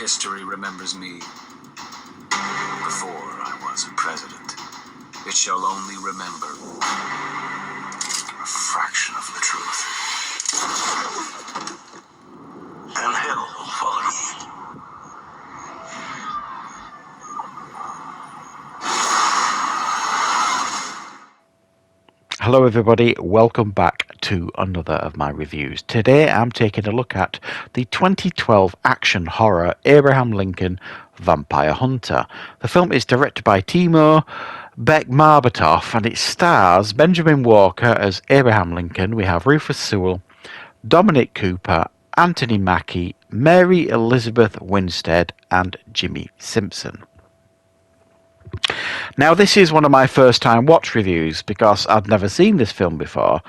history remembers me before I was president, it shall only remember a fraction of the truth. And hell will follow me. Hello everybody, welcome back to another of my reviews. Today I'm taking a look at the 2012 action horror Abraham Lincoln Vampire Hunter. The film is directed by Timo Bekmambetov and it stars Benjamin Walker as Abraham Lincoln. We have Rufus Sewell, Dominic Cooper, Anthony Mackie, Mary Elizabeth Winstead and Jimmy Simpson. Now, this is one of my first time watch reviews because I'd never seen this film before.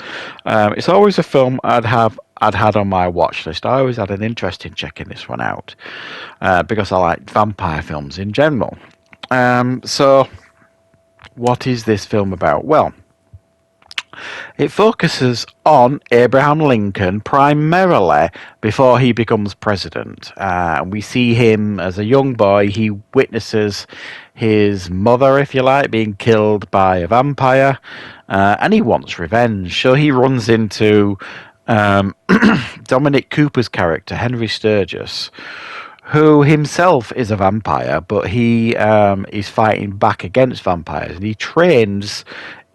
It's always a film I'd had on my watch list. I always had an interest in checking this one out because I like vampire films in general. So, what is this film about? Well, it focuses on Abraham Lincoln primarily before he becomes president. We see him as a young boy. He witnesses his mother, if you like, being killed by a vampire, and he wants revenge. So he runs into Dominic Cooper's character, Henry Sturgis, who himself is a vampire, but he is fighting back against vampires, and he trains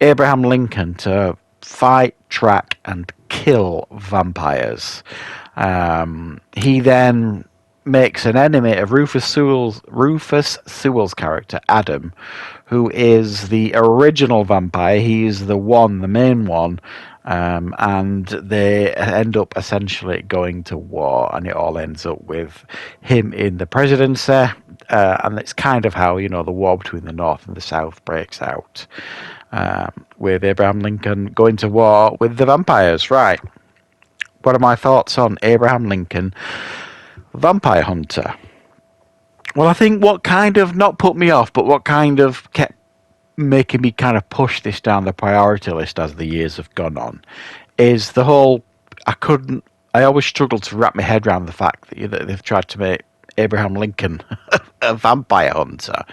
Abraham Lincoln to fight, track, and kill vampires. He then makes an enemy of Rufus Sewell's character, Adam, who is the original vampire. He's the main one, and they end up essentially going to war, and it all ends up with him in the presidency, and it's kind of how, the war between the North and the South breaks out, with Abraham Lincoln going to war with the vampires. Right. What are my thoughts on Abraham Lincoln Vampire Hunter? Well, I think what kind of, not put me off, but what kind of kept making me kind of push this down the priority list as the years have gone on is the whole, I always struggled to wrap my head around the fact that they've tried to make Abraham Lincoln a vampire hunter.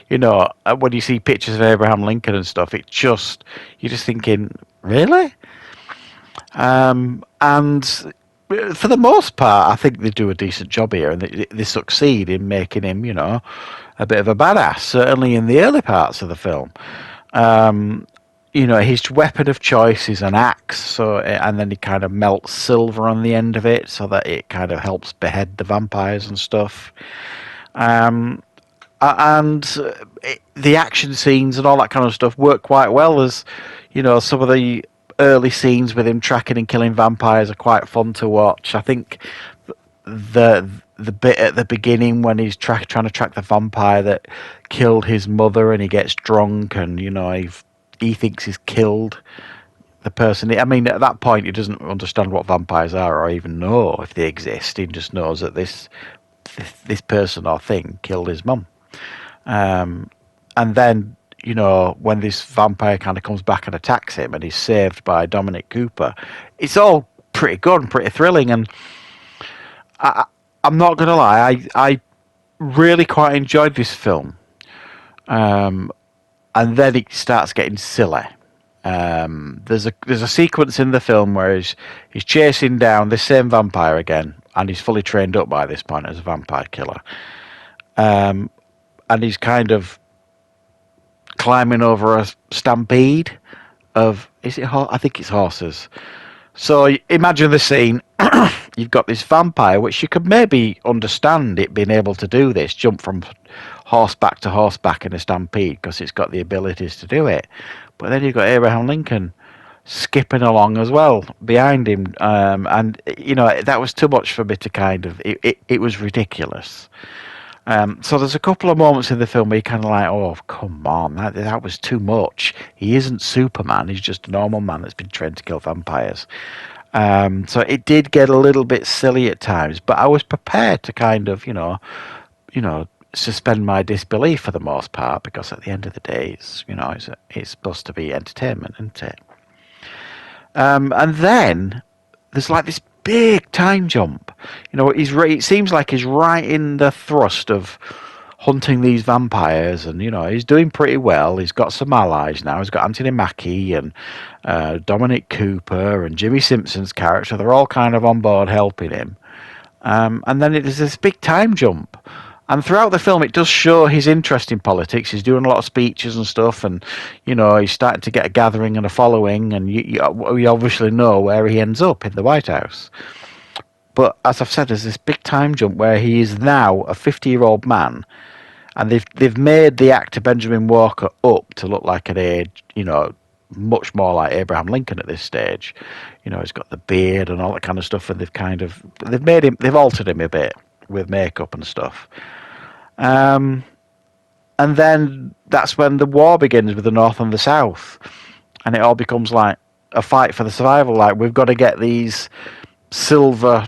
When you see pictures of Abraham Lincoln and stuff, you're just thinking, really? And for the most part, I think they do a decent job here, and they succeed in making him, a bit of a badass, certainly in the early parts of the film. His weapon of choice is an axe, and then he kind of melts silver on the end of it so that it kind of helps behead the vampires and stuff. And the action scenes and all that kind of stuff work quite well, as some of the early scenes with him tracking and killing vampires are quite fun to watch. I think the bit at the beginning when he's trying to track the vampire that killed his mother, and he gets drunk, and he thinks he's killed the person. I mean, at that point, he doesn't understand what vampires are or even know if they exist. He just knows that this person or thing killed his mum. And then, when this vampire kind of comes back and attacks him and he's saved by Dominic Cooper, it's all pretty good and pretty thrilling. And I'm not going to lie, I really quite enjoyed this film. And then it starts getting silly. There's a sequence in the film where he's chasing down this same vampire again, and he's fully trained up by this point as a vampire killer. And he's kind of climbing over a stampede of, I think it's horses. So imagine the scene. You've got this vampire, which you could maybe understand it being able to do this, jump from horseback to horseback in a stampede, because it's got the abilities to do it. But then you've got Abraham Lincoln skipping along as well behind him, and that was too much for me to kind of. It was ridiculous. So there's a couple of moments in the film where you're kind of like, oh, come on, that was too much. He isn't Superman. He's just a normal man that's been trained to kill vampires. So it did get a little bit silly at times, but I was prepared to kind of, suspend my disbelief for the most part, because at the end of the day, it's supposed to be entertainment, isn't it? And then there's like this big time jump You know, it seems like he's right in the thrust of hunting these vampires, and you know he's doing pretty well. He's got some allies now. He's got Anthony Mackie and Dominic Cooper and Jimmy Simpson's character. They're all kind of on board helping him. And then there's this big time jump. And throughout the film, it does show his interest in politics. He's doing a lot of speeches and stuff, and you know he's starting to get a gathering and a following. And we obviously know where he ends up in the White House. But as I've said, there's this big time jump where he is now a 50-year-old man, and they've made the actor Benjamin Walker up to look like an age, you know, much more like Abraham Lincoln at this stage. You know, he's got the beard and all that kind of stuff, and they've altered him a bit with makeup and stuff. And then that's when the war begins with the North and the South, and it all becomes like a fight for the survival. Like, we've got to get these silver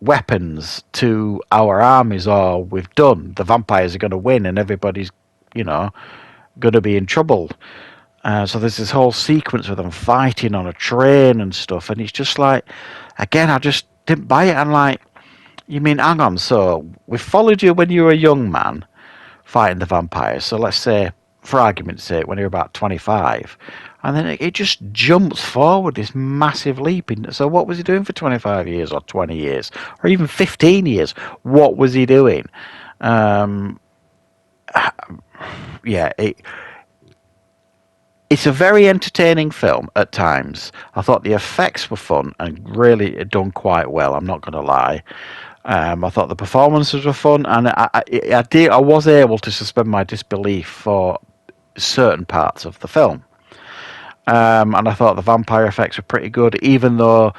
weapons to our armies, or we've done. The vampires are going to win, and everybody's, you know, going to be in trouble. So there's this whole sequence of them fighting on a train and stuff, and it's just like, again, I just didn't buy it. I'm like, you mean, hang on, so we followed you when you were a young man fighting the vampires, so let's say, for argument's sake, when you're about 25, and then it just jumps forward this massive leap. So what was he doing for 25 years or 20 years or even 15 years? What was he doing? Yeah, it's a very entertaining film at times. I thought the effects were fun and really done quite well, I'm not going to lie. I thought the performances were fun, and I was able to suspend my disbelief for certain parts of the film. And I thought the vampire effects were pretty good, even though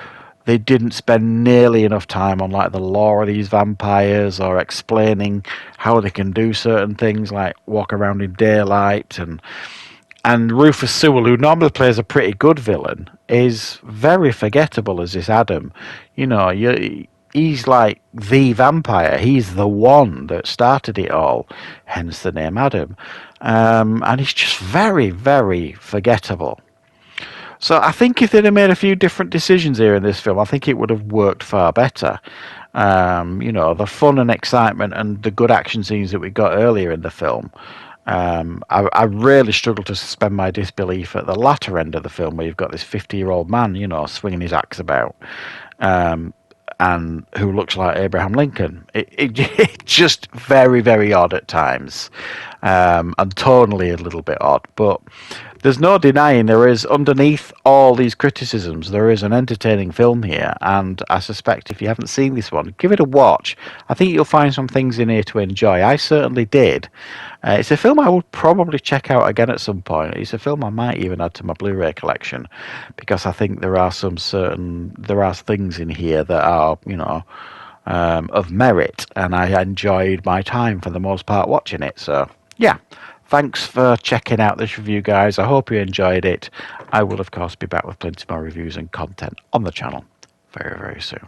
they didn't spend nearly enough time on like the lore of these vampires or explaining how they can do certain things like walk around in daylight. And Rufus Sewell, who normally plays a pretty good villain, is very forgettable as this Adam. You know, he's like the vampire. He's the one that started it all, hence the name Adam. And he's just very, very forgettable. So I think if they'd have made a few different decisions here in this film, I think it would have worked far better. You know, the fun and excitement and the good action scenes that we got earlier in the film. I really struggled to suspend my disbelief at the latter end of the film, where you've got this 50-year-old man, you know, swinging his axe about, and who looks like Abraham Lincoln. It's just very, very odd at times, and tonally a little bit odd. But there's no denying there is, underneath all these criticisms, there is an entertaining film here, and I suspect if you haven't seen this one, give it a watch. I think you'll find some things in here to enjoy. I certainly did. It's a film I would probably check out again at some point. It's a film I might even add to my Blu-ray collection, because I think there are things in here that are, you know, of merit, and I enjoyed my time for the most part watching it. So yeah, thanks for checking out this review, guys. I hope you enjoyed it. I will of course be back with plenty more reviews and content on the channel very, very soon.